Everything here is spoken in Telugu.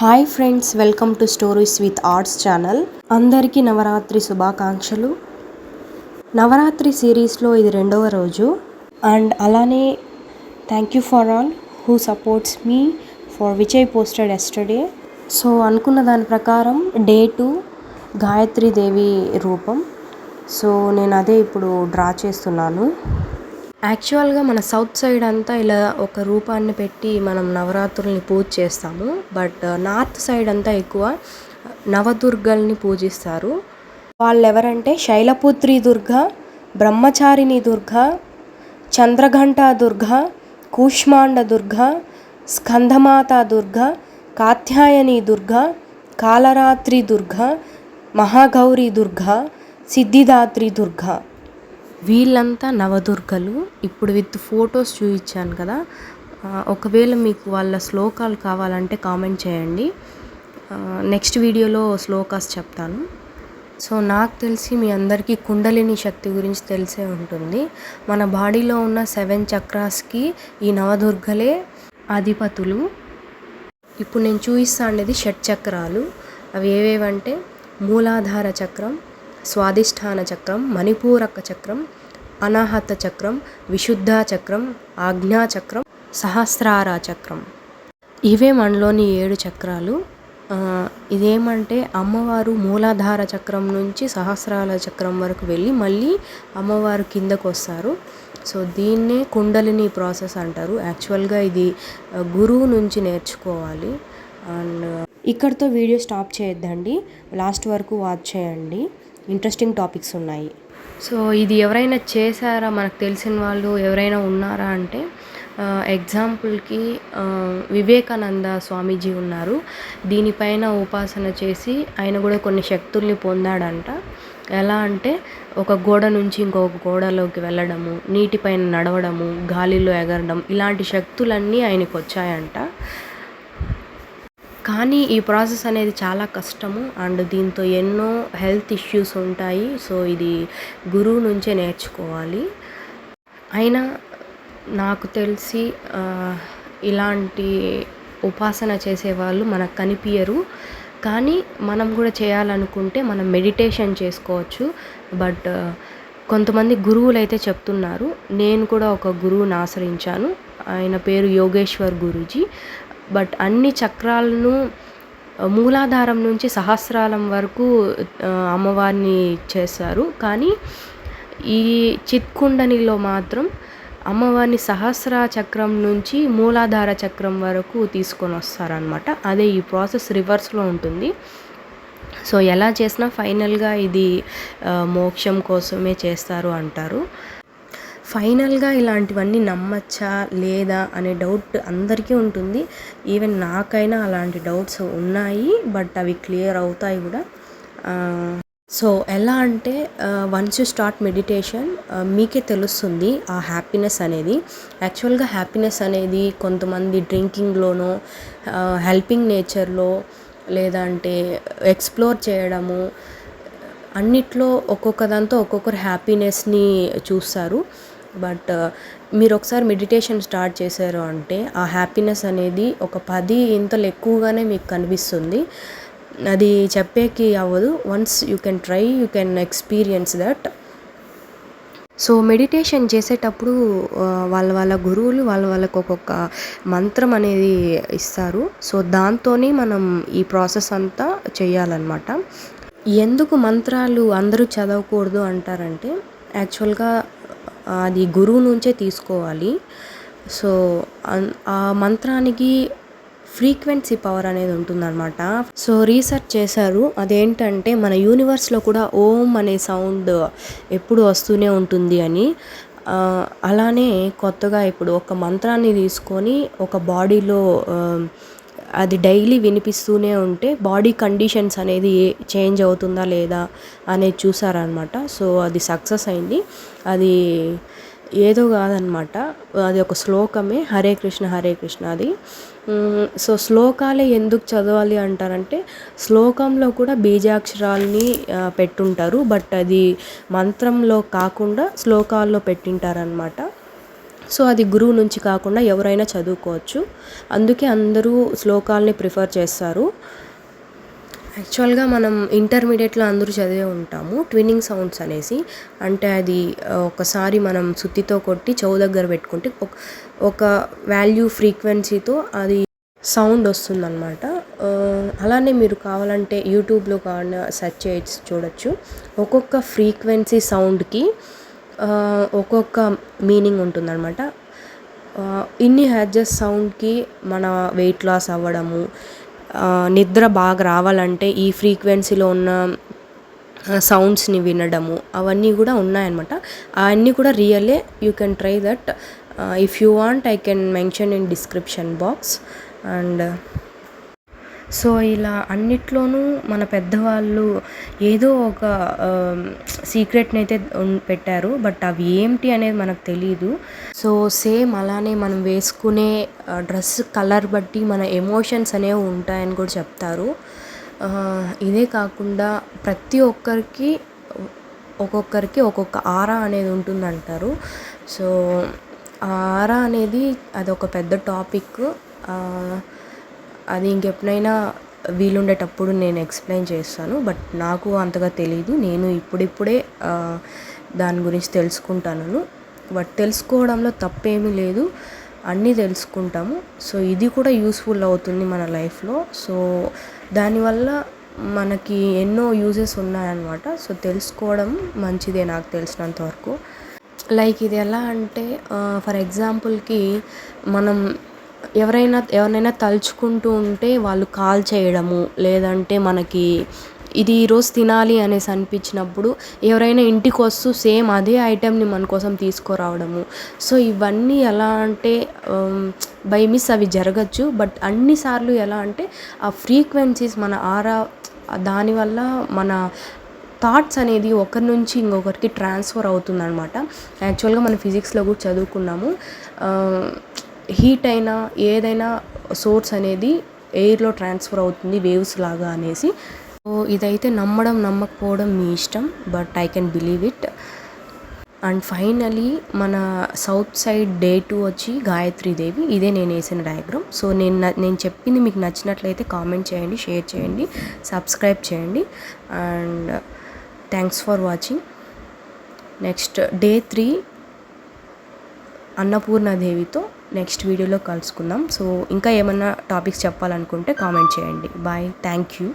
Hi friends, welcome to stories with arts channel. అందరికీ నవరాత్రి శుభాకాంక్షలు. నవరాత్రి సిరీస్లో ఇది 2వ రోజు. అండ్ అలానే thank you for all who supports me for which I posted yesterday. So అనుకున్న దాని ప్రకారం డే 2 గాయత్రీదేవి రూపం. సో నేను అదే ఇప్పుడు డ్రా చేస్తున్నాను. యాక్చువల్గా మన సౌత్ సైడ్ అంతా ఇలా ఒక రూపాన్ని పెట్టి మనం నవరాత్రుల్ని పూజ చేస్తాము. బట్ నార్త్ సైడ్ అంతా ఎక్కువ నవదుర్గల్ని పూజిస్తారు. వాళ్ళు ఎవరంటే శైలపుత్రి దుర్గ, బ్రహ్మచారిణి దుర్గ, చంద్రఘంట దుర్గ, కూష్మాండ దుర్గ, స్కందమాత దుర్గ, కాత్యాయని దుర్గ, కాలరాత్రి దుర్గ, మహాగౌరి దుర్గ, సిద్ధిదాత్రి దుర్గ. వీళ్ళంతా నవదుర్గలు. ఇప్పుడు విత్ ఫొటోస్ చూపించాను కదా, ఒకవేళ మీకు వాళ్ళ శ్లోకాలు కావాలంటే కామెంట్ చేయండి. నెక్స్ట్ వీడియోలో శ్లోకాస్ చెప్తాను. సో నాకు తెలిసి మీ అందరికీ కుండలిని శక్తి గురించి తెలిసే ఉంటుంది. మన బాడీలో ఉన్న 7 చక్రాస్కి ఈ నవదుర్గలే అధిపతులు. ఇప్పుడు నేను చూపిస్తానేది షట్చక్రాలు. అవి ఏవేవంటే మూలాధార చక్రం, స్వాధిష్టాన చక్రం, మణిపూరక చక్రం, అనాహత చక్రం, విశుద్ధ చక్రం, ఆజ్ఞా చక్రం, సహస్రార చక్రం. ఇవే మనలోని 7 చక్రాలు. ఇదేమంటే అమ్మవారు మూలాధార చక్రం నుంచి సహస్రాల చక్రం వరకు వెళ్ళి మళ్ళీ అమ్మవారు కిందకు వస్తారు. సో దీన్నే కుండలిని ప్రాసెస్ అంటారు. యాక్చువల్గా ఇది గురువు నుంచి నేర్చుకోవాలి. అండ్ ఇక్కడితో వీడియో స్టాప్ చేయొద్దండి, లాస్ట్ వరకు వాచ్ చేయండి. ఇంట్రెస్టింగ్ టాపిక్స్ ఉన్నాయి. సో ఇది ఎవరైనా చేశారా, మనకు తెలిసిన వాళ్ళు ఎవరైనా ఉన్నారా అంటే ఎగ్జాంపుల్కి వివేకానంద స్వామీజీ ఉన్నారు. దీనిపైన ఉపాసన చేసి ఆయన కూడా కొన్ని శక్తుల్ని పొందాడంట. ఎలా అంటే ఒక గోడ నుంచి ఇంకొక గోడలోకి వెళ్ళడము, నీటిపైన నడవడము, గాలిలో ఎగరడం, ఇలాంటి శక్తులన్నీ ఆయనకు వచ్చాయంట. కానీ ఈ ప్రాసెస్ అనేది చాలా కష్టము అండ్ దీంతో ఎన్నో హెల్త్ ఇష్యూస్ ఉంటాయి. సో ఇది గురువు నుంచే నేర్చుకోవాలి. అయినా నాకు తెలిసి ఇలాంటి ఉపాసన చేసేవాళ్ళు మనకు కనిపించరు. కానీ మనం కూడా చేయాలనుకుంటే మనం మెడిటేషన్ చేసుకోవచ్చు. బట్ కొంతమంది గురువులు అయితే చెప్తున్నారు. నేను కూడా ఒక గురువుని ఆశ్రయించాను. ఆయన పేరు యోగేశ్వర్ గురూజీ. బట్ అన్ని చక్రాలను మూలాధారం నుంచి సహస్రాలం వరకు అమ్మవారిని చేశారు. కానీ ఈ చిత్కుండనిలో మాత్రం అమ్మవారిని సహస్ర చక్రం నుంచి మూలాధార చక్రం వరకు తీసుకొని వస్తారనమాట. అదే ఈ ప్రాసెస్ రివర్స్లో ఉంటుంది. సో ఎలా చేసినా ఫైనల్గా ఇది మోక్షం కోసమే చేస్తారు అంటారు. ఫైనల్గా ఇలాంటివన్నీ నమ్మచ్చా లేదా అనే డౌట్ అందరికీ ఉంటుంది. ఈవెన్ నాకైనా అలాంటి డౌట్స్ ఉన్నాయి. బట్ అవి క్లియర్ అవుతాయి కూడా. సో ఎలా అంటే వన్స్ యూ స్టార్ట్ మెడిటేషన్ మీకే తెలుస్తుంది ఆ హ్యాపీనెస్ అనేది. యాక్చువల్గా హ్యాపీనెస్ అనేది కొంతమంది డ్రింకింగ్లోనో, హెల్పింగ్ నేచర్లో, లేదంటే ఎక్స్ప్లోర్ చేయడము, అన్నిట్లో ఒక్కొక్క దాంతో ఒక్కొక్కరు హ్యాపీనెస్ని చూస్తారు. బట్ మీరు ఒకసారి మెడిటేషన్ స్టార్ట్ చేశారు అంటే ఆ హ్యాపీనెస్ అనేది ఒక 10 ఇంతలు ఎక్కువగానే మీకు కనిపిస్తుంది. అది చెప్పేకి అవ్వదు. Once you can try, you can experience that. So meditation చేసేటప్పుడు వాళ్ళ గురువులు వాళ్ళకు ఒక్కొక్క మంత్రం అనేది ఇస్తారు. సో దాంతోనే మనం ఈ ప్రాసెస్ అంతా చేయాలన్నమాట. ఎందుకు మంత్రాలు అందరూ చదవకూడదు అంటారంటే యాక్చువల్గా అది గురువు నుంచే తీసుకోవాలి. సో ఆ మంత్రానికి ఫ్రీక్వెన్సీ పవర్ అనేది ఉంటుందన్నమాట. సో రీసెర్చ్ చేశారు. అదేంటంటే మన యూనివర్స్లో కూడా ఓం అనే సౌండ్ ఎప్పుడు వస్తూనే ఉంటుంది అని. అలానే కొత్తగా ఇప్పుడు ఒక మంత్రాన్ని తీసుకొని ఒక బాడీలో అది డైలీ వినిపిస్తూనే ఉంటే బాడీ కండిషన్స్ అనేది చేంజ్ అవుతుందా లేదా అనేది చూసారనమాట. సో అది సక్సెస్ అయింది. అది ఏదో కాదనమాట, అది ఒక శ్లోకమే, హరే కృష్ణ హరే కృష్ణ అది. సో శ్లోకాలే ఎందుకు చదవాలి అంటారంటే శ్లోకంలో కూడా బీజాక్షరాల్ని పెట్టుంటారు. బట్ అది మంత్రంలో కాకుండా శ్లోకాల్లో పెట్టింటారనమాట. సో అది గురువు నుంచి కాకుండా ఎవరైనా చదువుకోవచ్చు. అందుకే అందరూ శ్లోకాల్ని ప్రిఫర్ చేస్తారు. యాక్చువల్గా మనం ఇంటర్మీడియట్లో అందరూ చదివే ఉంటాము ట్విన్నింగ్ సౌండ్స్ అనేసి. అంటే అది ఒకసారి మనం సుత్తితో కొట్టి చెవు దగ్గర పెట్టుకుంటే ఒక వాల్యూ ఫ్రీక్వెన్సీతో అది సౌండ్ వస్తుందన్నమాట. అలానే మీరు కావాలంటే యూట్యూబ్లో కావాలన్నా సెర్చ్ చేసి చూడొచ్చు. ఒక్కొక్క ఫ్రీక్వెన్సీ సౌండ్కి ఒక్కొక్క మీనింగ్ ఉంటుందన్నమాట. ఇన్ని హెర్ట్జ్ సౌండ్కి మన వెయిట్ లాస్ అవ్వడము, నిద్ర బాగా రావాలంటే ఈ ఫ్రీక్వెన్సీలో ఉన్న సౌండ్స్ని వినడము అవన్నీ కూడా ఉన్నాయన్నమాట. అవన్నీ కూడా రియలే. You can try that. If you want I can mention in description box. And so ఇలా అన్నిట్లోనూ మన పెద్దవాళ్ళు ఏదో ఒక సీక్రెట్ని అయితే పెట్టారు. బట్ అవి ఏంటి అనేది మనకు తెలీదు. సో సేమ్ అలానే మనం వేసుకునే డ్రెస్ కలర్ బట్టి మన ఎమోషన్స్ అనేవి ఉంటాయని కూడా చెప్తారు. ఇదే కాకుండా ప్రతి ఒక్కరికి ఒక్కొక్కరికి ఒక్కొక్క ఆరా అనేది ఉంటుందంటారు. సో ఆ ఆరా అనేది అదొక పెద్ద టాపిక్. అది ఇంకెప్పుడైనా వీలుండేటప్పుడు నేను ఎక్స్ప్లెయిన్ చేస్తాను. బట్ నాకు అంతగా తెలీదు. నేను ఇప్పుడిప్పుడే దాని గురించి తెలుసుకుంటాను. బట్ తెలుసుకోవడంలో తప్పేమీ లేదు, అన్నీ తెలుసుకుంటాము. సో ఇది కూడా యూస్ఫుల్ అవుతుంది మన లైఫ్లో. సో దానివల్ల మనకి ఎన్నో యూజెస్ ఉన్నాయన్నమాట. సో తెలుసుకోవడం మంచిదే నాకు తెలిసినంత వరకు. లైక్ ఇది ఎలా అంటే ఫర్ ఎగ్జాంపుల్కి మనం ఎవరినైనా తలుచుకుంటూ ఉంటే వాళ్ళు కాల్ చేయడము, లేదంటే మనకి ఇది ఈరోజు తినాలి అనేసి అనిపించినప్పుడు ఎవరైనా ఇంటికి వస్తూ సేమ్ అదే ఐటెంని మన కోసం తీసుకురావడము. సో ఇవన్నీ ఎలా అంటే బై మిస్ అవి జరగచ్చు. బట్ అన్నిసార్లు ఎలా అంటే ఆ ఫ్రీక్వెన్సీస్ మన ఆరా దానివల్ల మన థాట్స్ అనేది ఒకరి నుంచి ఇంకొకరికి ట్రాన్స్ఫర్ అవుతుందన్నమాట. యాక్చువల్గా మనం ఫిజిక్స్లో కూడా చదువుకున్నాము. హీట్ అయినా ఏదైనా సోర్స్ అనేది ఎయిర్లో ట్రాన్స్ఫర్ అవుతుంది వేవ్స్ లాగా అనేసి. సో ఇదైతే నమ్మడం నమ్మకపోవడం మీ ఇష్టం. But I can believe it. And finally మన సౌత్ సైడ్ డే 2 వచ్చి గాయత్రీదేవి. ఇదే నేను వేసిన డయాగ్రామ్. సో నేను చెప్పింది మీకు నచ్చినట్లయితే కామెంట్ చేయండి, షేర్ చేయండి, సబ్స్క్రైబ్ చేయండి. And thanks for watching. Next day 3 అన్నపూర్ణాదేవితో నెక్స్ట్ వీడియోలో కలుసుకుందాం. సో ఇంకా ఏమన్నా టాపిక్స్ చెప్పాలనుకుంటే కామెంట్ చేయండి. బాయ్. Thank you.